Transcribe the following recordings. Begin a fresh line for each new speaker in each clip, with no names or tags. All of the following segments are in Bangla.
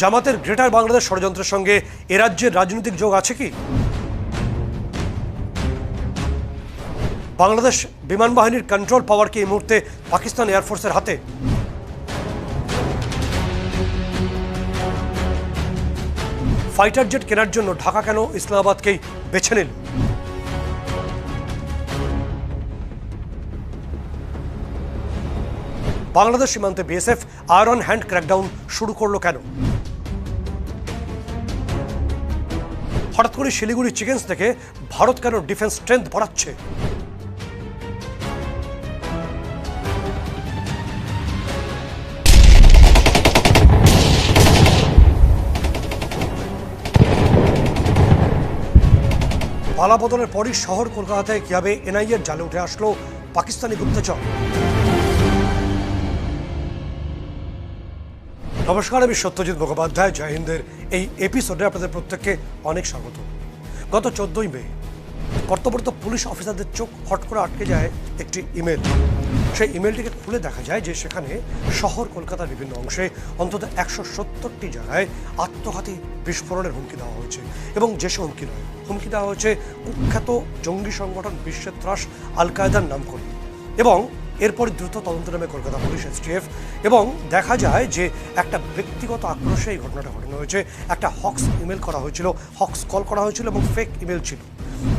জামাতের গ্রেটার বাংলাদেশ ষড়যন্ত্রের সঙ্গে এ রাজ্যের রাজনৈতিক যোগ আছে কি? বাংলাদেশ বিমান বাহিনীর কন্ট্রোল পাওয়ার কি এই মুহূর্তে পাকিস্তান এয়ারফোর্সের হাতে? ফাইটার জেট কেনার জন্য ঢাকা কেন ইসলামাবাদকেই বেছে নিল? বাংলাদেশ সীমান্তে বিএসএফ আয়রন হ্যান্ড ক্র্যাকডাউন শুরু করলো কেন? হঠাৎ করে শিলিগুড়ি চিকেন্স থেকে ভারত কেন ডিফেন্স স্ট্রেংথ বাড়াচ্ছে? পালাবদলের পরই শহর কলকাতায় কিভাবে এনআইএর জালে উঠে আসলো পাকিস্তানি গুপ্তচর? নমস্কার, আমি সত্যজিৎ মুখোপাধ্যায়। জয় হিন্দের এই এপিসোডে আপনাদের প্রত্যেককে অনেক স্বাগত। গত 14ই মে কর্তব্যরত পুলিশ অফিসারদের চোখ হট করে আটকে যায় একটি ইমেল। সেই ইমেলটিকে খুলে দেখা যায় যে সেখানে শহর কলকাতার বিভিন্ন অংশে অন্তত 170টি জায়গায় আত্মঘাতী বিস্ফোরণের হুমকি দেওয়া হয়েছে। এবং যেসব হুমকি নয়, হুমকি দেওয়া হয়েছে কুখ্যাত জঙ্গি সংগঠন বিশ্বের ত্রাস আল কায়দার নাম করে। এবং এরপর দ্রুত তদন্ত নামে কলকাতা পুলিশ এসটিএফ। এবং দেখা যায় যে একটা ব্যক্তিগত আক্রোশে এই ঘটনাটা ঘটানো হয়েছে। একটা হক্স ইমেল করা হয়েছিল, হক্স কল করা হয়েছিল এবং ফেক ইমেল ছিল।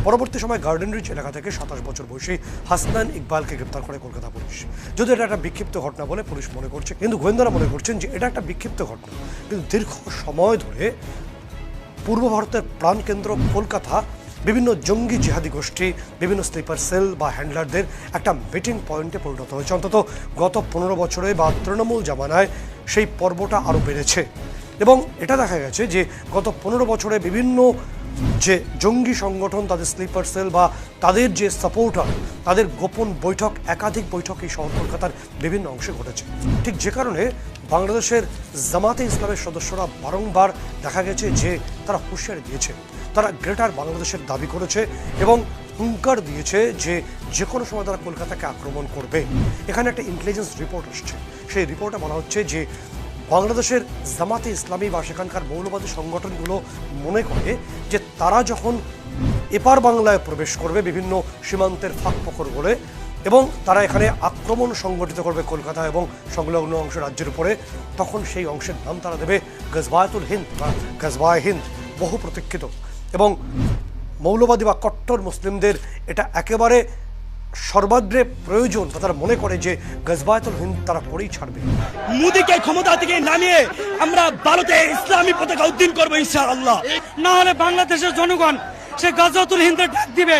পরবর্তী সময় গার্ডেন রিচ এলাকা থেকে 27 বছর বয়সী হাসনান ইকবালকে গ্রেপ্তার করে কলকাতা পুলিশ। যদি এটা একটা বিক্ষিপ্ত ঘটনা বলে পুলিশ মনে করছে, কিন্তু গোয়েন্দারা মনে করছেন যে এটা একটা বিক্ষিপ্ত ঘটনা। কিন্তু দীর্ঘ সময় ধরে পূর্ব ভারতের প্রাণকেন্দ্র কলকাতা বিভিন্ন জঙ্গি জিহাদি গোষ্ঠী, বিভিন্ন স্লিপার সেল বা হ্যান্ডলারদের একটা মিটিং পয়েন্টে পরিণত হয়েছে। অন্তত গত 15 বছরে বা তৃণমূল জামানায় সেই পর্বটা আরও বেড়েছে। এবং এটা দেখা গেছে যে গত 15 বছরে বিভিন্ন যে জঙ্গি সংগঠন, তাদের স্লিপার সেল বা তাদের যে সাপোর্টার, তাদের গোপন বৈঠক, একাধিক বৈঠক এই শহর কলকাতার বিভিন্ন অংশে ঘটেছে। ঠিক যে কারণে বাংলাদেশের জামাতে ইসলামের সদস্যরা বারংবার দেখা গেছে যে তারা হুঁশিয়ারি দিয়েছে, তারা গ্রেটার বাংলাদেশের দাবি করেছে এবং হুঙ্কার দিয়েছে যে যে কোনো সময় তারা কলকাতাকে আক্রমণ করবে। এখানে একটা ইন্টেলিজেন্স রিপোর্ট আসছে। সেই রিপোর্টে বলা হচ্ছে যে বাংলাদেশের জামাতে ইসলামী বা সেখানকার মৌলবাদী সংগঠনগুলো মনে করে যে তারা যখন এপার বাংলায় প্রবেশ করবে বিভিন্ন সীমান্তের ফাঁক ফোকর বলে, এবং তারা এখানে আক্রমণ সংগঠিত করবে কলকাতা এবং সংলগ্ন অংশ রাজ্যের উপরে, তখন সেই অংশের নাম তারা দেবে গজবায়াতুল হিন্দ বা গজবায় হিন্দ, বহু প্রতীক্ষিত। এবং মৌলবাদী বা কট্টর মুসলিমদের এটা একেবারে সর্বাগ্রে প্রয়োজন, তারা মনে করে যে গজবায়াতুল হিন্দ তারা করেই ছাড়বে।
মোদীকে ক্ষমতা থেকে নামিয়ে আমরা ভারতে ইসলামী পতাকা উদ্দিন করবো ইনশাআল্লাহ।
না হলে বাংলাদেশের জনগণ সে গজওয়াতুল হিন্দের ডাক দিবে,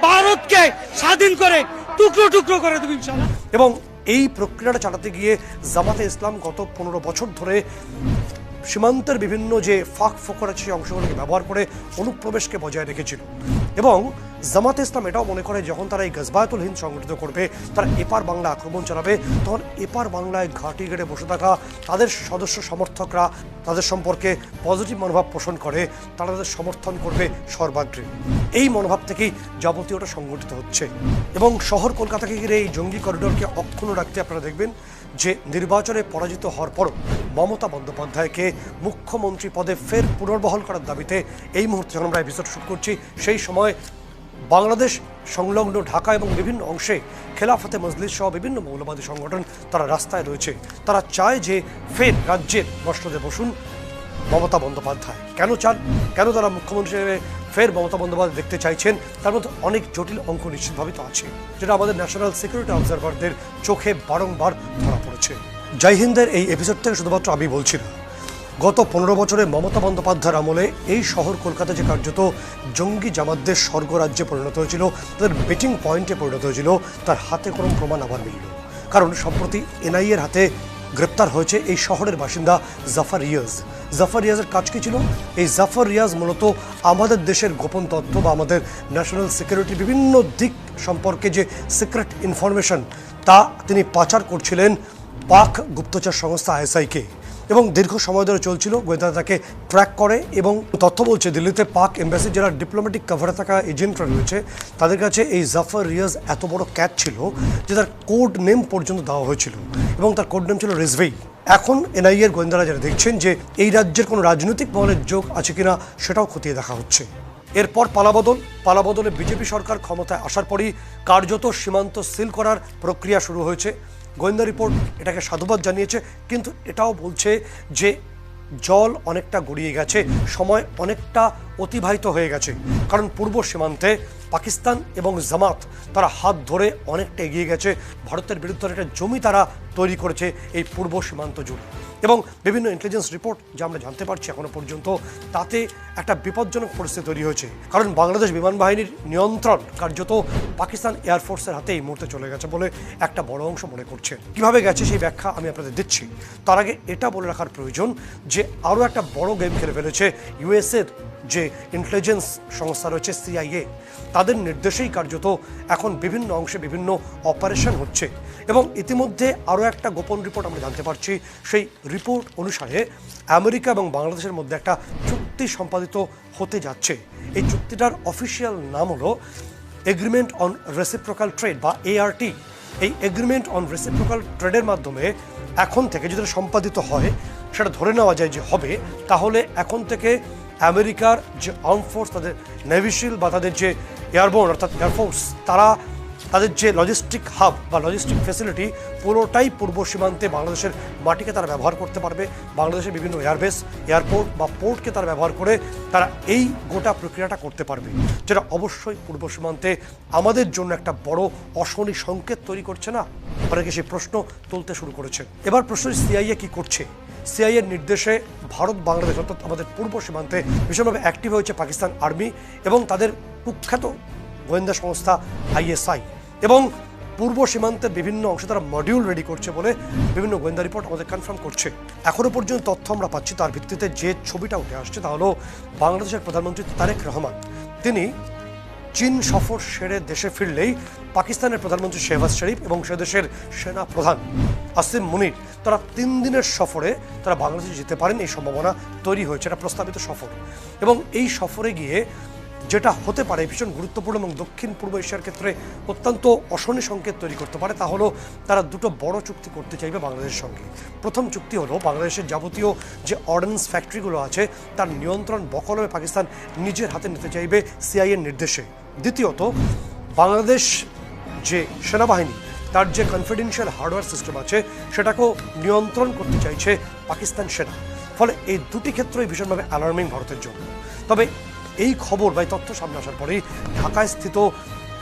ভারতকে স্বাধীন করে টুকরো টুকরো করে দেবে ইনশাআল্লাহ।
এবং এই প্রক্রিয়াটা চালাতে গিয়ে জামাতে ইসলাম গত 15 বছর ধরে সীমান্তের বিভিন্ন যে ফাঁক ফোকর আছে সেই অংশগুলোকে ব্যবহার করে অনুপ্রবেশকে বজায় রেখেছিল। এবং জামাতে ইসলাম এটাও মনে করে যখন তারা এই গজবায়াতুল হিন্দ সংগঠিত করবে, তারা এপার বাংলা আক্রমণ চালাবে, তখন এপার বাংলায় ঘাঁটি গেড়ে বসে থাকা তাদের সদস্য সমর্থকরা তাদের সম্পর্কে পজিটিভ মনোভাব পোষণ করে, তারা তাদের সমর্থন করবে সর্বাগ্রে। এই মনোভাব থেকেই যাবতীয়টা সংগঠিত হচ্ছে। এবং শহর কলকাতাকে ঘিরে এই জঙ্গি করিডোরকে অক্ষুণ্ণ রাখতে আপনারা দেখবেন যে নির্বাচনে পরাজিত হওয়ার পরও মমতা বন্দ্যোপাধ্যায়কে মুখ্যমন্ত্রী পদে ফের পুনর্বহাল করার দাবিতে এই মুহূর্তে যখন আমরা এপিসোড শুট করছি, সেই সময় বাংলাদেশ সংলগ্ন ঢাকা এবং বিভিন্ন অংশে খেলাফতে মজলিস সহ বিভিন্ন মৌলবাদী সংগঠন তারা রাস্তায় রয়েছে। তারা চায় যে ফের রাজ্যের মসনদে বসুন মমতা বন্দ্যোপাধ্যায়। কেন চান, কেন তারা মুখ্যমন্ত্রী হিসেবে ফের মমতা বন্দ্যোপাধ্যায় দেখতে চাইছেন, তার মধ্যে অনেক জটিল অঙ্ক নিশ্চিতভাবে তো আছে, যেটা আমাদের ন্যাশনাল সিকিউরিটি অবজারভারদের চোখে বারংবার ধরা পড়েছে। জয় হিন্দের এই এপিসোড থেকে শুধুমাত্র আমি বলছি না, গত 15 বছরে মমতা বন্দ্যোপাধ্যায়ের আমলে এই শহর কলকাতা যে কার্যত জঙ্গি জামাতদের স্বর্গরাজ্যে পরিণত হয়েছিল, তাদের মিটিং পয়েন্টে পরিণত হয়েছিল, তার হাতে কোনো প্রমাণ আবার মিলল। কারণ সম্প্রতি এনআইএর হাতে গ্রেপ্তার হয়েছে এই শহরের বাসিন্দা জাফর রিয়াজ। জাফর রিয়াজের কাজ কী ছিল? এই জাফর রিয়াজ মূলত আমাদের দেশের গোপন তথ্য বা আমাদের ন্যাশনাল সিকিউরিটির বিভিন্ন দিক সম্পর্কে যে সিক্রেট ইনফরমেশন, তা তিনি পাচার করছিলেন পাক গুপ্তচর সংস্থা আইএসআইকে। এবং দীর্ঘ সময় ধরে চলছিল, গোয়েন্দা তাকে ট্র্যাক করে এবং তথ্য বলছে দিল্লিতে পাক এম্বাসির যারা ডিপ্লোম্যাটিক কভারে থাকা এজেন্টরা রয়েছে তাদের কাছে এই জাফর রিয়াজ এত বড় ক্যাচ ছিল যে তার কোড নেম পর্যন্ত দেওয়া হয়েছিল। এবং তার কোড নেম ছিল রিজভি। এখন এনআইএর গোয়েন্দারা যারা দেখছেন যে এই রাজ্যের কোনো রাজনৈতিক মহলের যোগ আছে কিনা সেটাও খতিয়ে দেখা হচ্ছে। এরপর পালাবদলে বিজেপি সরকার ক্ষমতায় আসার পরই কার্যত সীমান্ত সিল করার প্রক্রিয়া শুরু হয়েছে। গোয়েন্দা রিপোর্ট এটাকে সাধুবাদ জানিয়েছে, কিন্তু এটাও বলছে যে জল অনেকটা গড়িয়ে গেছে, সময় অনেকটা অতিবাহিত হয়ে গেছে। কারণ পূর্ব সীমান্তে পাকিস্তান এবং জামাত তারা হাত ধরে অনেকটা এগিয়ে গেছে। ভারতের বিরুদ্ধে একটা জমি তারা তৈরি করেছে এই পূর্ব সীমান্ত জুড়ে, এবং বিভিন্ন ইন্টেলিজেন্স রিপোর্ট যা আমরা জানতে পারছি এখনো পর্যন্ত, তাতে একটা বিপজ্জনক পরিস্থিতি তৈরি হয়েছে। কারণ বাংলাদেশ বিমান বাহিনীর নিয়ন্ত্রণ কার্যত পাকিস্তান এয়ারফোর্সের হাতে এই মুহূর্তে চলে গেছে বলে একটা বড় অংশ মনে করছে। কিভাবে গেছে সেই ব্যাখ্যা আমি আপনাদের দিচ্ছি। তার আগে এটা বলে রাখার প্রয়োজন যে আরও একটা বড় গেম খেলে ফেলেছে ইউএসের যে ইন্টেলিজেন্স সংস্থা রয়েছে সিআইএ। তাদের নির্দেশেই কার্যত এখন বিভিন্ন অংশে বিভিন্ন অপারেশন হচ্ছে, এবং ইতিমধ্যে আরও একটা গোপন রিপোর্ট আমরা জানতে পারছি। সেই রিপোর্ট অনুসারে আমেরিকা এবং বাংলাদেশের মধ্যে একটা চুক্তি সম্পাদিত হতে যাচ্ছে। এই চুক্তিটার অফিসিয়াল নাম হলো এগ্রিমেন্ট অন রেসিপ্রোকাল ট্রেড বা এআরটি। এই এগ্রিমেন্ট অন রেসিপ্রোকাল ট্রেডের মাধ্যমে এখন থেকে যদি সম্পাদিত হয়, সেটা ধরে নেওয়া যায় যে হবে, তাহলে এখন থেকে আমেরিকার যে আর্ম ফোর্স, তাদের নেভিশিল বা তাদের যে এয়ারবোর্ন অর্থাৎ এয়ারফোর্স, তারা তাদের যে লজিস্টিক হাব বা লজিস্টিক ফ্যাসিলিটি পুরোটাই পূর্ব সীমান্তে বাংলাদেশের মাটিকে তারা ব্যবহার করতে পারবে। বাংলাদেশের বিভিন্ন এয়ারবেস, এয়ারপোর্ট বা পোর্টকে তারা ব্যবহার করে তারা এই গোটা প্রক্রিয়াটা করতে পারবে, যেটা অবশ্যই পূর্ব সীমান্তে আমাদের জন্য একটা বড় অশনি সংকেত তৈরি করছে না? অনেকে সেই প্রশ্ন তুলতে শুরু করেছে। এবার প্রশ্ন, সিআইএ কি করছে? সিআইএর নির্দেশে ভারত বাংলাদেশ অর্থাৎ আমাদের পূর্ব সীমান্তে ভীষণভাবে অ্যাক্টিভ হয়েছে পাকিস্তান আর্মি এবং তাদের কুখ্যাত গোয়েন্দা সংস্থা আইএসআই, এবং পূর্ব সীমান্তের বিভিন্ন অংশে তারা মডিউল রেডি করছে বলে বিভিন্ন গোয়েন্দা রিপোর্ট আমাদের কনফার্ম করছে। এখনও পর্যন্ত তথ্য আমরা পাচ্ছি, তার ভিত্তিতে যে ছবিটা উঠে আসছে তা হলো বাংলাদেশের প্রধানমন্ত্রী তারেক রহমান, তিনি চীন সফর সেরে দেশে ফিরলেই পাকিস্তানের প্রধানমন্ত্রী শেহবাজ শরীফ এবং সে দেশের সেনা প্রধান আসিম মুনির তারা 3 দিনের সফরে তারা বাংলাদেশে যেতে পারেন, এই সম্ভাবনা তৈরি হয়েছে। এটা প্রস্তাবিত সফর, এবং এই সফরে গিয়ে যেটা হতে পারে ভীষণ গুরুত্বপূর্ণ এবং দক্ষিণ পূর্ব এশিয়ার ক্ষেত্রে অত্যন্ত অশনি সংকেত তৈরি করতে পারে, তা হলো তারা দুটো বড় চুক্তি করতে চাইবে বাংলাদেশের সঙ্গে। প্রথম চুক্তি হলো বাংলাদেশের যাবতীয় যে অর্ডিন্যান্স ফ্যাক্টরিগুলো আছে তার নিয়ন্ত্রণ বকলমে পাকিস্তান নিজের হাতে নিতে চাইবে সিআইএর নির্দেশে। দ্বিতীয়ত, বাংলাদেশ যে সেনাবাহিনী তার যে কনফিডেন্সিয়াল হার্ডওয়্যার সিস্টেম আছে সেটাকেও নিয়ন্ত্রণ করতে চাইছে পাকিস্তান সেনা। ফলে এই দুটি ক্ষেত্রই ভীষণভাবে অ্যালার্মিং ভারতের জন্য। তবে এই খবর বা তথ্য সামনে আসার পরেই ঢাকায় স্থিত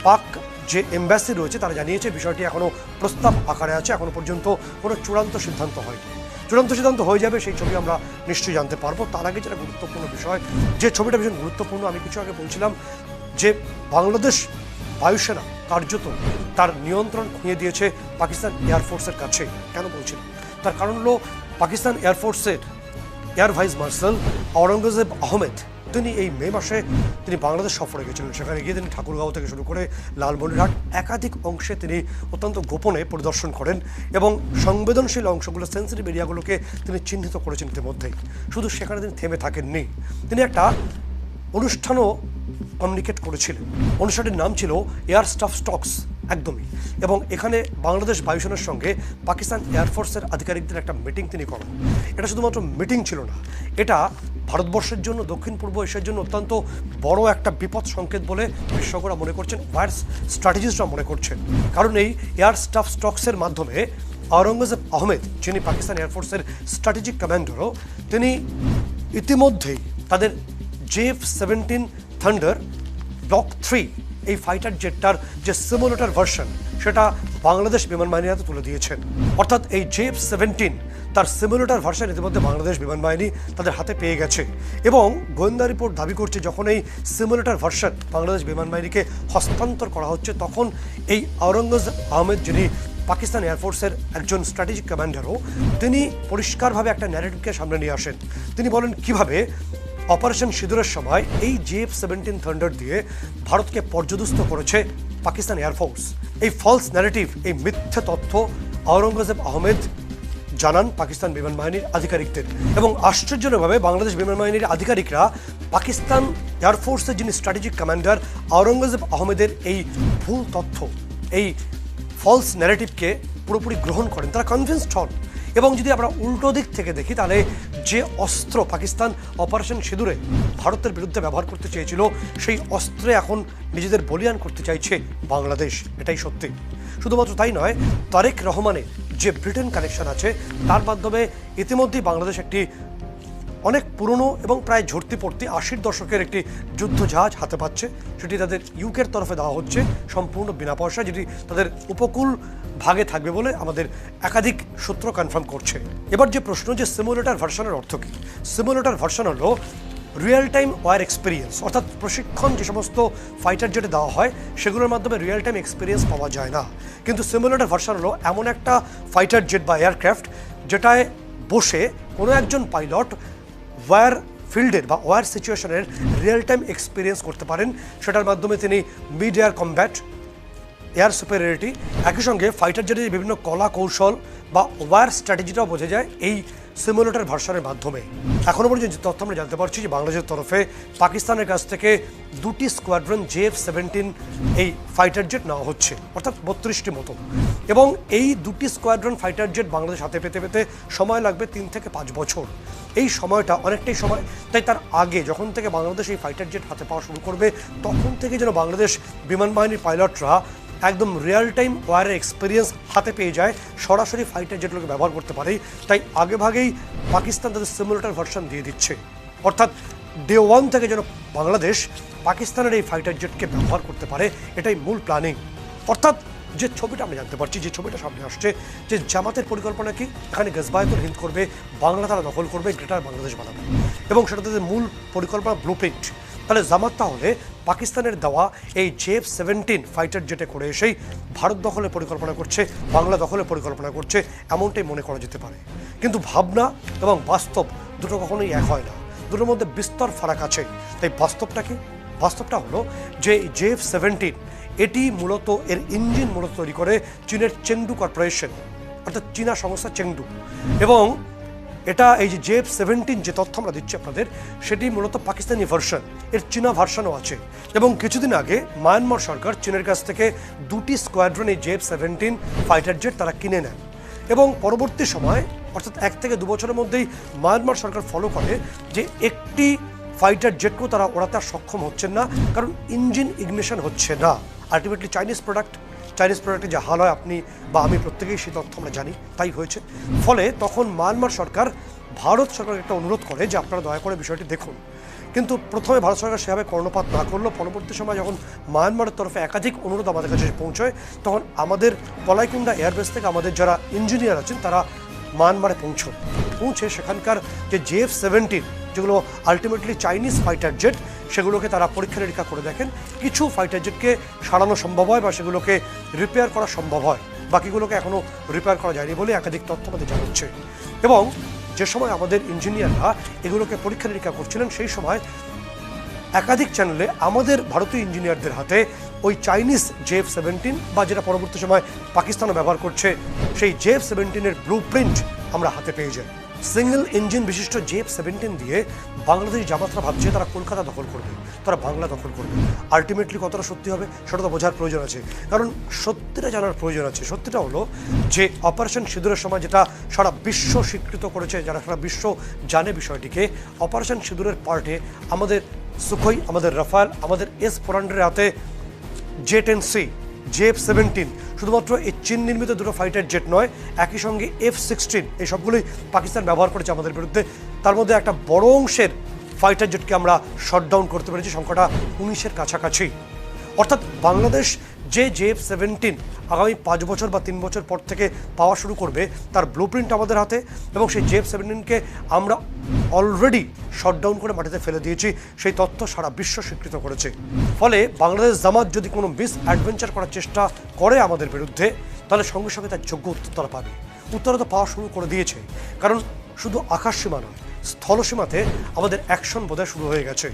পাক যে এম্বাসি রয়েছে তারা জানিয়েছে বিষয়টি এখনও প্রস্তাব আকারে আছে, এখনও পর্যন্ত কোনো চূড়ান্ত সিদ্ধান্ত হয়নি। চূড়ান্ত সিদ্ধান্ত হয়ে যাবে সেই ছবি আমরা নিশ্চয়ই জানতে পারবো। তার আগে যেটা গুরুত্বপূর্ণ বিষয়, যে ছবিটা ভীষণ গুরুত্বপূর্ণ, আমি কিছু আগে বলছিলাম যে বাংলাদেশ বায়ুসেনা কার্যত তার নিয়ন্ত্রণ খুঁয়ে দিয়েছে পাকিস্তান এয়ারফোর্সের কাছে। কেন বলছিলাম? তার কারণ হলো পাকিস্তান এয়ারফোর্সের air vice marshal Aurangzeb Ahmed, তিনি এই মে মাসে তিনি বাংলাদেশ সফরে গেছিলেন। সেখানে গিয়ে তিনি ঠাকুরগাঁও থেকে শুরু করে লালমনিরহাট একাধিক অংশে তিনি অত্যন্ত গোপনে পরিদর্শন করেন এবং সংবেদনশীল অংশগুলো, সেন্সিটিভ এরিয়াগুলোকে তিনি চিহ্নিত করেছেন ইতিমধ্যেই। শুধু সেখানে তিনি থেমে থাকেননি, তিনি একটা অনুষ্ঠানও কমিউনিকেট করেছিলেন। অনুষ্ঠানটির নাম ছিল এয়ার স্টাফ স্টকস, একদমই। এবং এখানে বাংলাদেশ বায়ুসেনার সঙ্গে পাকিস্তান এয়ারফোর্সের আধিকারিকদের একটা মিটিং তিনি করেন। এটা শুধুমাত্র মিটিং ছিল না, এটা ভারতবর্ষের জন্য, দক্ষিণ পূর্ব এশিয়ার জন্য অত্যন্ত বড় একটা বিপদ সংকেত বলে বিশেষজ্ঞরা মনে করছেন, ওয়ার স্ট্র্যাটেজিস্টরা মনে করছেন। কারণ এই এয়ার স্টাফ স্টকসের মাধ্যমে আওরঙ্গজেব আহমেদ, যিনি পাকিস্তান এয়ারফোর্সের স্ট্র্যাটেজিক কমান্ডারও, তিনি ইতিমধ্যেই তাদের JF-17 থান্ডার ব্লক 3 এই ফাইটার জেটটার যে সিমুলেটর ভার্সন সেটা বাংলাদেশ বিমান বাহিনীর হাতে তুলে দিয়েছেন। অর্থাৎ এই JF-17 তার সিমুলেটর ভার্সন ইতিমধ্যে বাংলাদেশ বিমান বাহিনী তাদের হাতে পেয়ে গেছে, এবং গোয়েন্দা রিপোর্ট দাবি করছে যখন এই সিমুলেটর ভার্সন বাংলাদেশ বিমান বাহিনীকে হস্তান্তর করা হচ্ছে, তখন এই আওরঙ্গজেব আহমেদ, যিনি পাকিস্তান এয়ারফোর্সের একজন স্ট্র্যাটেজিক কমান্ডারও, তিনি পরিষ্কারভাবে একটা ন্যারেটিভকে সামনে নিয়ে আসেন। তিনি বলেন কিভাবে অপারেশন সিঁদুরের সময় এই JF-17 থান্ডার দিয়ে ভারতকে পর্যদস্ত করেছে পাকিস্তান এয়ারফোর্স। এই ফলস ন্যারেটিভ, এই মিথ্যে তথ্য আওরঙ্গজেব আহমেদ জানান পাকিস্তান বিমান বাহিনীর আধিকারিকদের, এবং আশ্চর্যজনকভাবে বাংলাদেশ বিমান বাহিনীর আধিকারিকরা পাকিস্তান এয়ারফোর্সের যিনি স্ট্র্যাটেজিক কমান্ডার আওরঙ্গজেব আহমেদের এই ভুল তথ্য, এই ফলস ন্যারেটিভকে পুরোপুরি গ্রহণ করেন, তারা কনভিন্সড হন এবং যদি আমরা উল্টো দিক থেকে দেখি তাহলে যে অস্ত্র পাকিস্তান অপারেশন সিঁদুরে ভারতের বিরুদ্ধে ব্যবহার করতে চেয়েছিল সেই অস্ত্রে এখন নিজেদের বলিয়ান করতে চাইছে বাংলাদেশ, এটাই সত্যি। শুধুমাত্র তাই নয়, তারেক রহমানের যে ব্রিটেন কানেকশন আছে তার মাধ্যমে ইতিমধ্যেই বাংলাদেশ একটি অনেক পুরনো এবং প্রায় ঝর্তি পড়তি 80-র দশকের একটি যুদ্ধ জাহাজ হাতে পাচ্ছে। সেটি তাদের ইউকের তরফে দেওয়া হচ্ছে সম্পূর্ণ বিনা পয়সা, যেটি তাদের উপকূল ভাগে থাকবে বলে আমাদের একাধিক সূত্র কনফার্ম করছে। এবার যে প্রশ্ন যে সিমুলেটর ভার্সনের অর্থ কী? সিমুলেটর ভার্সন হলো রিয়েল টাইম ওয়ার এক্সপিরিয়েন্স, অর্থাৎ প্রশিক্ষণ যে সমস্ত ফাইটার জেটে দেওয়া হয় সেগুলোর মাধ্যমে রিয়েল টাইম এক্সপিরিয়েন্স পাওয়া যায় না, কিন্তু সিমুলেটর ভার্সন হলো এমন একটা ফাইটার জেট বা এয়ারক্রাফট যেটায় বসে কোনো একজন পাইলট ওয়ার ফিল্ডের বা ওয়ার সিচুয়েশনের রিয়েল টাইম এক্সপিরিয়েন্স করতে পারেন। সেটার মাধ্যমে তিনি mid air combat, air superiority, একই সঙ্গে ফাইটার জেটের বিভিন্ন কলা কৌশল বা ওয়ার স্ট্র্যাটেজিটাও বোঝা যায় এই সিমুলেটর ভার্সনের মাধ্যমে। এখনও পর্যন্ত যে তথ্য আমরা জানতে পারছি যে বাংলাদেশের তরফে পাকিস্তানের কাছ থেকে 2টি স্কোয়াড্রন JF-17 এই ফাইটার জেট নেওয়া হচ্ছে, অর্থাৎ 32টি মতো। এবং এই 2টি স্কোয়াড্রন ফাইটার জেট বাংলাদেশ হাতে পেতে পেতে সময় লাগবে 3 থেকে 5 বছর। এই সময়টা অনেকটাই সময়, তাই তার আগে যখন থেকে বাংলাদেশ এই ফাইটার জেট হাতে পাওয়া শুরু করবে তখন থেকে যেন বাংলাদেশ বিমান বাহিনীর পাইলটরা একদম রিয়েল টাইম ওয়ারের এক্সপিরিয়েন্স হাতে পেয়ে যায়, সরাসরি ফাইটার জেটগুলোকে ব্যবহার করতে পারে। তাই আগেভাগেই পাকিস্তান তাদের সিমুলেটর ভার্সন দিয়ে দিচ্ছে, অর্থাৎ ডে 1 থেকে যেন বাংলাদেশ পাকিস্তানের এই ফাইটার জেটকে ব্যবহার করতে পারে, এটাই মূল প্ল্যানিং। অর্থাৎ যে ছবিটা আমরা জানতে পারছি, যে ছবিটা সামনে আসছে, যে জামাতের পরিকল্পনা কি, এখানে গজবায়তুল হিন্দ করবে, বাংলা তারা দখল করবে, গ্রেটার বাংলাদেশ বানাবে, এবং সেটা তাদের মূল পরিকল্পনা ব্লুপ্রিন্ট। তাহলে জামাত তাহলে পাকিস্তানের দেওয়া এই JF-17 ফাইটার জেটে করে এসেই ভারত দখলের পরিকল্পনা করছে, বাংলা দখলের পরিকল্পনা করছে, এমনটাই মনে করা যেতে পারে। কিন্তু ভাবনা এবং বাস্তব দুটো কখনোই এক হয় না, দুটোর মধ্যে বিস্তর ফারাক আছে। তাই বাস্তবটা কি? বাস্তবটা হলো যে JF-17 এটি মূলত এর ইঞ্জিন মূলত তৈরি করে চীনের চেংডু কর্পোরেশন, অর্থাৎ চীনা সংস্থা চেংডু। এবং এটা এই যে JF-17 যে তথ্য আমরা দিচ্ছি আপনাদের, সেটি মূলত পাকিস্তানি ভার্সন, এর চীনা ভার্সনও আছে। এবং কিছুদিন আগে মায়ানমার সরকার চীনের কাছ থেকে 2টি স্কোয়াড্রন এই JF-17 ফাইটার জেট তারা কিনে নেন। এবং পরবর্তী সময় অর্থাৎ 1 থেকে 2 বছরের মধ্যেই মায়ানমার সরকার ফলো করে যে একটি ফাইটার জেটকেও তারা ওড়াতে আর সক্ষম হচ্ছেন না, কারণ ইঞ্জিন ইগনিশন হচ্ছে না। আলটিমেটলি চাইনিজ প্রোডাক্টে যা হাল হয় আপনি বা আমি প্রত্যেকেই সেই তথ্য আমরা জানি, তাই হয়েছে। ফলে তখন মায়ানমার সরকার ভারত সরকারকে একটা অনুরোধ করে যে আপনারা দয়া করে বিষয়টি দেখুন। কিন্তু প্রথমে ভারত সরকার সেভাবে কর্ণপাত না করলো। পরবর্তী সময় যখন মায়ানমারের তরফে একাধিক অনুরোধ আমাদের কাছে পৌঁছয়, তখন আমাদের কলাইকুণ্ডা এয়ারবেস থেকে আমাদের যারা ইঞ্জিনিয়ার আছেন তারা মায়ানমারে পৌঁছে সেখানকার যে JF-17 যেগুলো আলটিমেটলি চাইনিজ ফাইটার জেট, সেগুলোকে তারা পরীক্ষা নিরীক্ষা করে দেখেন। কিছু ফাইটার জেটকে সারানো সম্ভব হয় বা সেগুলোকে রিপেয়ার করা সম্ভব হয়, বাকিগুলোকে এখনও রিপেয়ার করা যায়নি বলে একাধিক তথ্য আমাদের জানাচ্ছে। এবং যে সময় আমাদের ইঞ্জিনিয়াররা এগুলোকে পরীক্ষা নিরীক্ষা করছিলেন, সেই সময় একাধিক চ্যানেলে আমাদের ভারতীয় ইঞ্জিনিয়ারদের হাতে ওই চাইনিজ JF-17 বা যেটা পরবর্তী সময় পাকিস্তানও ব্যবহার করছে সেই JF-17-এর ব্লুপ্রিন্ট আমরা হাতে পেয়ে যাই। সিঙ্গেল ইঞ্জিন বিশিষ্ট JF-17 দিয়ে বাংলাদেশ জামাতরা ভাবছে তারা কলকাতা দখল করবে, তারা বাংলা দখল করবে। আলটিমেটলি কতটা সত্যি হবে সেটা তো বোঝার প্রয়োজন আছে, কারণ সত্যিটা জানার প্রয়োজন আছে। সত্যিটা হলো যে অপারেশন সিঁদুরের সময় যেটা সারা বিশ্ব স্বীকৃত করেছে, যারা সারা বিশ্ব জানে বিষয়টিকে, অপারেশন সিঁদুরের পার্টে আমাদের সুখোই, আমাদের রাফাল, আমাদের S-400 হাতে J-10C, JF-17 শুধুমাত্র এই চীন নির্মিত দুটো ফাইটার জেট নয়, একই সঙ্গে F-16 এই সবগুলোই পাকিস্তান ব্যবহার করেছে আমাদের বিরুদ্ধে। তার মধ্যে একটা বড় অংশের ফাইটার জেটকে আমরা শটডাউন করতে পেরেছি, সংখ্যাটা 19-এর কাছাকাছি। অর্থাৎ বাংলাদেশ যে JF-17 আগামী 5 বছর বা 3 বছর পর থেকে পাওয়া শুরু করবে, তার ব্লুপ্রিন্ট আমাদের হাতে, এবং সেই JF-17কে আমরা অলরেডি শটডাউন করে মাটিতে ফেলে দিয়েছি। সেই তথ্য সারা বিশ্ব স্বীকৃত করেছে। ফলে বাংলাদেশ জামাত যদি কোনো মিস অ্যাডভেঞ্চার করার চেষ্টা করে আমাদের বিরুদ্ধে, তাহলে সঙ্গে সঙ্গে তার যোগ্য উত্তর তারা পাবে। উত্তরও তো পাওয়া শুরু করে দিয়েছে, কারণ শুধু আকাশসীমা নয়, স্থলসীমাতে আমাদের অ্যাকশন বোধহয় শুরু হয়ে গেছে।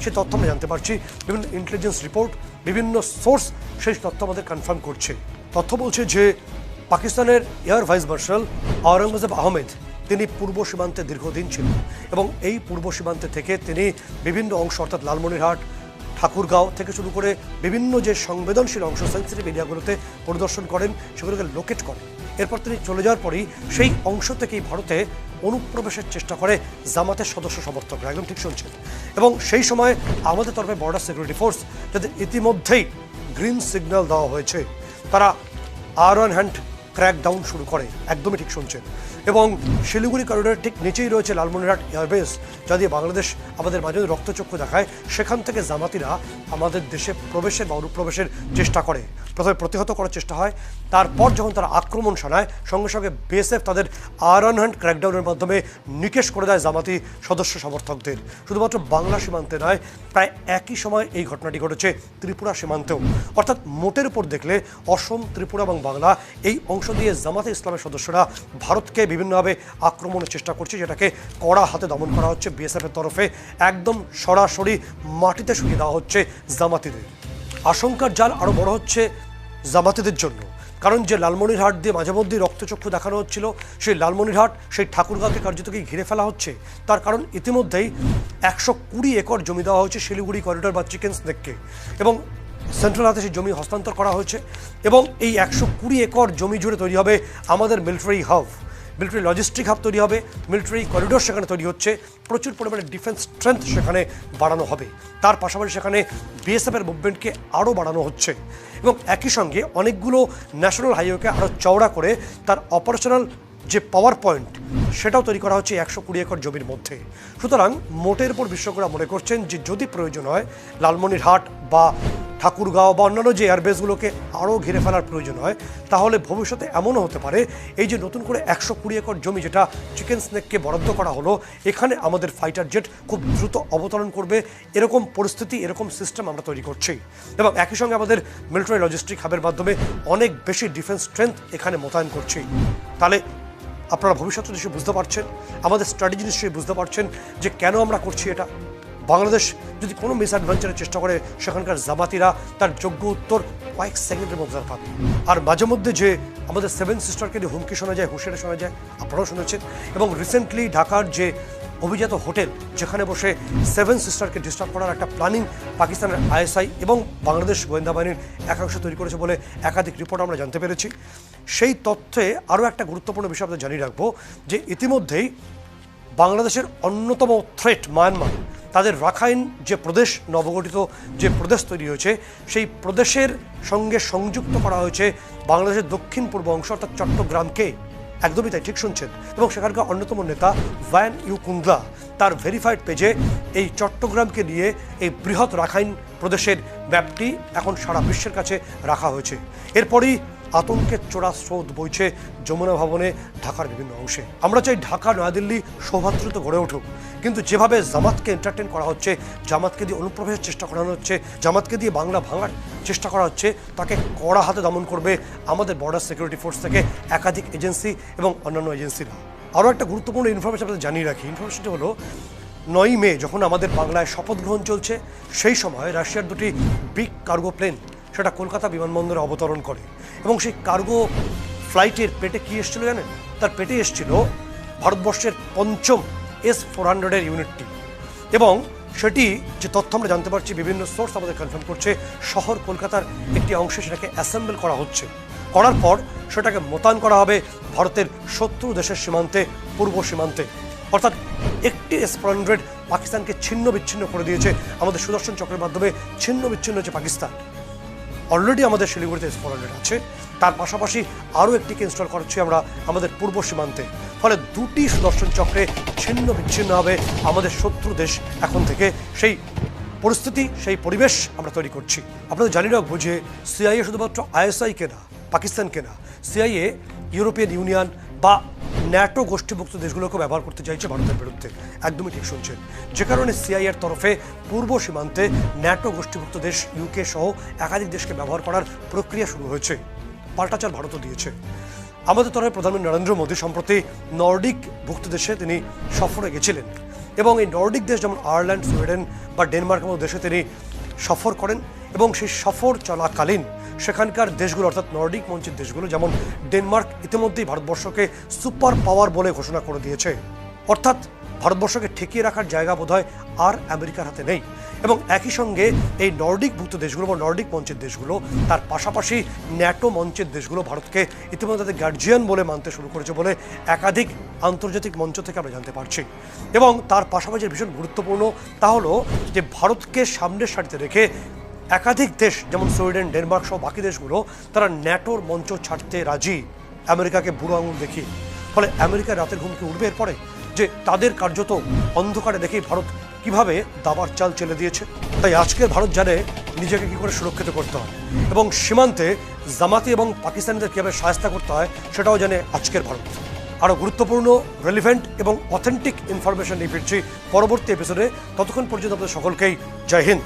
সেই তথ্য আমরা জানতে পারছি, বিভিন্ন ইন্টেলিজেন্স রিপোর্ট, বিভিন্ন সোর্স সেই তথ্য আমাদের কনফার্ম করছে। তথ্য বলছে যে পাকিস্তানের air vice marshal Aurangzeb Ahmed তিনি পূর্ব সীমান্তে দীর্ঘদিন ছিলেন, এবং এই পূর্ব সীমান্তে থেকে তিনি বিভিন্ন অংশ অর্থাৎ লালমনিরহাট, ঠাকুরগাঁও থেকে শুরু করে বিভিন্ন যে সংবেদনশীল অংশ, সেন্সিটিভ এরিয়াগুলোতে পরিদর্শন করেন, সেগুলোকে লোকেট করেন। এরপর তিনি চলে যাওয়ার পরই সেই অংশ থেকেই ভারতে অনুপ্রবেশের চেষ্টা করে জামাতের সদস্য সমর্থকরা, একদম ঠিক শুনছেন। এবং সেই সময় আমাদের তরফে বর্ডার সিকিউরিটি ফোর্স, যাদের ইতিমধ্যেই গ্রিন সিগন্যাল দেওয়া হয়েছে, তারা আয়রন হ্যান্ড ক্র্যাকডাউন শুরু করে, একদমই ঠিক শুনছেন। এবং শিলিগুড়ি করিডোরের ঠিক নিচেই রয়েছে লালমনিরহাট এয়ারবেস, যা দিয়ে বাংলাদেশ আমাদের মাঝে রক্তচক্ষু দেখায়। সেখান থেকে জামাতিরা আমাদের দেশে প্রবেশের বা অনুপ্রবেশের চেষ্টা করে, প্রথমে প্রতিহত করার চেষ্টা হয়। তারপর যখন তারা আক্রমণ শানায়, সঙ্গে সঙ্গে বিএসএফ তাদের আয়রন হ্যান্ড ক্র্যাকডাউনের মাধ্যমে নিকেশ করে দেয় জামাতি সদস্য সমর্থকদের। শুধুমাত্র বাংলা সীমান্তে নয়, প্রায় একই সময় এই ঘটনাটি ঘটেছে ত্রিপুরা সীমান্তেও। অর্থাৎ মোটের উপর দেখলে অসম, ত্রিপুরা এবং বাংলা এই অংশ দিয়ে জামাতে ইসলামের সদস্যরা ভারতকে বিভিন্নভাবে আক্রমণের চেষ্টা করছে, যেটাকে কড়া হাতে দমন করা হচ্ছে বিএসএফের তরফে। একদম সরাসরি মাটিতে শুয়ে দেওয়া হচ্ছে জামাতিদের। আশঙ্কার জাল আরও বড় হচ্ছে জামাতিদের জন্য, কারণ যে লালমনিরহাট দিয়ে মাঝে মধ্যেই রক্তচক্ষু দেখানো হচ্ছিল, সেই লালমনিরহাট, সেই ঠাকুরগাঁওকে কার্যতকে ঘিরে ফেলা হচ্ছে। তার কারণ ইতিমধ্যেই 120 একর জমি দেওয়া হয়েছে শিলিগুড়ি করিডোর বা চিকেন স্নেককে, এবং সেন্ট্রাল হাতে সেই জমি হস্তান্তর করা হয়েছে। এবং এই 120 একর জমি জুড়ে তৈরি হবে আমাদের military hub, military logistic hub তৈরি হবে, মিলিটারি করিডোর সেখানে তৈরি হচ্ছে, প্রচুর পরিমাণে ডিফেন্স স্ট্রেংথ সেখানে বাড়ানো হবে। তার পাশাপাশি সেখানে বিএসএফের মুভমেন্টকে আরও বাড়ানো হচ্ছে, এবং একই সঙ্গে অনেকগুলো ন্যাশনাল হাইওয়েকে আরও চওড়া করে তার অপারেশনাল যে পাওয়ার পয়েন্ট, সেটাও তৈরি করা হচ্ছে 120 একর জমির মধ্যে। সুতরাং মোটের উপর বিশেষজ্ঞরা মনে করছেন যে যদি প্রয়োজন হয় লালমনিরহাট বা ঠাকুরগাঁও বা অন্যান্য যে এয়ারবেসগুলোকে আরও ঘিরে ফেলার প্রয়োজন হয়, তাহলে ভবিষ্যতে এমনও হতে পারে এই যে নতুন করে 120 একর জমি যেটা চিকেন স্নেককে বরাদ্দ করা হলো, এখানে আমাদের ফাইটার জেট খুব দ্রুত অবতরণ করবে, এরকম পরিস্থিতি, এরকম সিস্টেম আমরা তৈরি করছি। এবং একই সঙ্গে আমাদের মিলিটারি লজিস্টিক হাবের মাধ্যমে অনেক বেশি ডিফেন্স স্ট্রেংথ এখানে মোতায়েন করছি। তাহলে আপনারা ভবিষ্যতে নিশ্চয়ই বুঝতে পারছেন, আমাদের স্ট্র্যাটেজি নিশ্চয়ই বুঝতে পারছেন যে কেন আমরা করছি এটা। বাংলাদেশ যদি কোনো মিসঅ্যাডভেঞ্চারের চেষ্টা করে, সেখানকার জামাতিরা তার যোগ্য উত্তর কয়েক সেকেন্ডের মধ্যে পাবে। আর মাঝে মধ্যে যে আমাদের 7 সিস্টারকে নিয়ে হুমকি শোনা যায়, হুঁশিয়ারি শোনা যায়, আপনারাও শুনেছেন। এবং রিসেন্টলি ঢাকার যে অভিজাত হোটেল, যেখানে বসে 7 সিস্টারকে ডিস্টার্ব করার একটা প্ল্যানিং পাকিস্তানের আইএসআই এবং বাংলাদেশ গোয়েন্দা বাহিনীর একাংশ তৈরি করেছে বলে একাধিক রিপোর্ট আমরা জানতে পেরেছি। সেই তথ্যে আরও একটা গুরুত্বপূর্ণ বিষয় আপনাদের জানিয়ে রাখবো যে ইতিমধ্যেই বাংলাদেশের অন্যতম থ্রেট মায়ানমার, তাদের রাখাইন যে প্রদেশ, নবগঠিত যে প্রদেশ তৈরি হয়েছে, সেই প্রদেশের সঙ্গে সংযুক্ত করা হয়েছে বাংলাদেশের দক্ষিণ পূর্ব অংশ অর্থাৎ চট্টগ্রামকে। একদমই তাই, ঠিক শুনছেন। এবং সেখানকার অন্যতম নেতা ভ্যান ইউ কুন্দলা তার ভেরিফাইড পেজে এই চট্টগ্রামকে নিয়ে এই বৃহৎ রাখাইন প্রদেশের ব্যাপ্তি এখন সারা বিশ্বের কাছে রাখা হয়েছে। এরপরই আতঙ্কের চোরা স্রোত বইছে যমুনা ভবনে, ঢাকার বিভিন্ন অংশে। আমরা চাই ঢাকা, নয়াদিল্লি সৌভাতৃত্ব গড়ে উঠুক, কিন্তু যেভাবে জামাতকে এন্টারটেন করা হচ্ছে, জামাতকে দিয়ে অনুপ্রবেশের চেষ্টা করানো হচ্ছে, জামাতকে দিয়ে বাংলা ভাঙার চেষ্টা করা হচ্ছে, তাকে কড়া হাতে দমন করবে আমাদের বর্ডার সিকিউরিটি ফোর্স থেকে একাধিক এজেন্সি এবং অন্যান্য এজেন্সিরা। আরও একটা গুরুত্বপূর্ণ ইনফরমেশন আপনাদের জানিয়ে রাখি। ইনফরমেশনটি হলো 9 মে যখন আমাদের বাংলায় শপথ গ্রহণ চলছে, সেই সময় রাশিয়ার দুটি বিগ কার্গো প্লেন সেটা কলকাতা বিমানবন্দরে অবতরণ করে। এবং সেই কার্গো ফ্লাইটের পেটে কী এসেছিল জানেন? তার পেটে এসেছিল ভারতবর্ষের 5ম S-400 ইউনিটটি। এবং সেটি যে তথ্য আমরা জানতে পারছি, বিভিন্ন সোর্স আমাদের কনফার্ম করছে, শহর কলকাতার একটি অংশে সেটাকে অ্যাসেম্বল করা হচ্ছে। করার পর সেটাকে মোতায়েন করা হবে ভারতের শত্রু দেশের সীমান্তে, পূর্ব সীমান্তে। অর্থাৎ একটি S-400 পাকিস্তানকে ছিন্ন বিচ্ছিন্ন করে দিয়েছে, আমাদের সুদর্শন চক্রের মাধ্যমে ছিন্ন বিচ্ছিন্ন হচ্ছে পাকিস্তান। অলরেডি আমাদের শিলিগুড়িতে S-400 আছে, তার পাশাপাশি আরও একটিকে ইনস্টল করছি আমরা আমাদের পূর্ব সীমান্তে। ফলে দুটি সুদর্শন চক্রে ছিন্ন বিচ্ছিন্ন হবে আমাদের শত্রু দেশ এখন থেকে। সেই পরিস্থিতি, সেই পরিবেশ আমরা তৈরি করছি। আপনাদের জানি রাখবো যে সিআইএ শুধুমাত্র আইএসআইকে না, পাকিস্তানকে না, সিআইএ ইউরোপিয়ান ইউনিয়ন বা ন্যাটো গোষ্ঠীভুক্ত দেশগুলোকে ব্যবহার করতে চাইছে ভারতের বিরুদ্ধে। একদমই ঠিক শুনছেন। যে কারণে সিআইএর তরফে পূর্ব সীমান্তে ন্যাটো গোষ্ঠীভুক্ত দেশ ইউকে সহ একাধিক দেশকে ব্যবহার করার প্রক্রিয়া শুরু হয়েছে। পাল্টাচার ভারতও দিয়েছে। আমাদের তরফে প্রধানমন্ত্রী নরেন্দ্র মোদী সম্প্রতি নর্ডিক ভুক্ত দেশে তিনি সফরে গেছিলেন, এবং এই নর্ডিক দেশ যেমন আয়ারল্যান্ড, সুইডেন বা ডেনমার্কের মতো দেশে তিনি সফর করেন। এবং সেই সফর চলাকালীন সেখানকার দেশগুলো অর্থাৎ নর্ডিক মঞ্চের দেশগুলো যেমন ডেনমার্ক ইতিমধ্যেই ভারতবর্ষকে সুপার পাওয়ার বলে ঘোষণা করে দিয়েছে। অর্থাৎ ভারতবর্ষকে ঠেকিয়ে রাখার জায়গা বোধহয় আর আমেরিকার হাতে নেই। এবং একই সঙ্গে এই নর্ডিকভুক্ত দেশগুলো বা নর্ডিক মঞ্চের দেশগুলো, তার পাশাপাশি ন্যাটো মঞ্চের দেশগুলো ভারতকে ইতিমধ্যে তাদের গার্জিয়ান বলে মানতে শুরু করেছে বলে একাধিক আন্তর্জাতিক মঞ্চ থেকে আমরা জানতে পারছি। এবং তার পাশাপাশি ভীষণ গুরুত্বপূর্ণ তা হলো যে ভারতকে সামনের সারিতে রেখে একাধিক দেশ যেমন সুইডেন, ডেনমার্ক সহ বাকি দেশগুলো তারা ন্যাটোর মঞ্চ ছাড়তে রাজি, আমেরিকাকে বুড়ো আঙুল দেখি। ফলে আমেরিকার রাতের ঘুম কি উঠবে এরপরে, যে তাদের কার্যত অন্ধকারে দেখেই ভারত কিভাবে দাবার চাল চেলে দিয়েছে। তাই আজকের ভারত জানে নিজেকে কি করে সুরক্ষিত করতে হয় এবং সীমান্তে জামাতি এবং পাকিস্তানিদের কীভাবে সাহায্য করতে হয় সেটাও জানে আজকের ভারত। আরও গুরুত্বপূর্ণ, রেলিভেন্ট এবং অথেন্টিক ইনফরমেশন নিয়ে ফিরছি পরবর্তী এপিসোডে। ততক্ষণ পর্যন্ত আপনাদের সকলকেই জয় হিন্দ।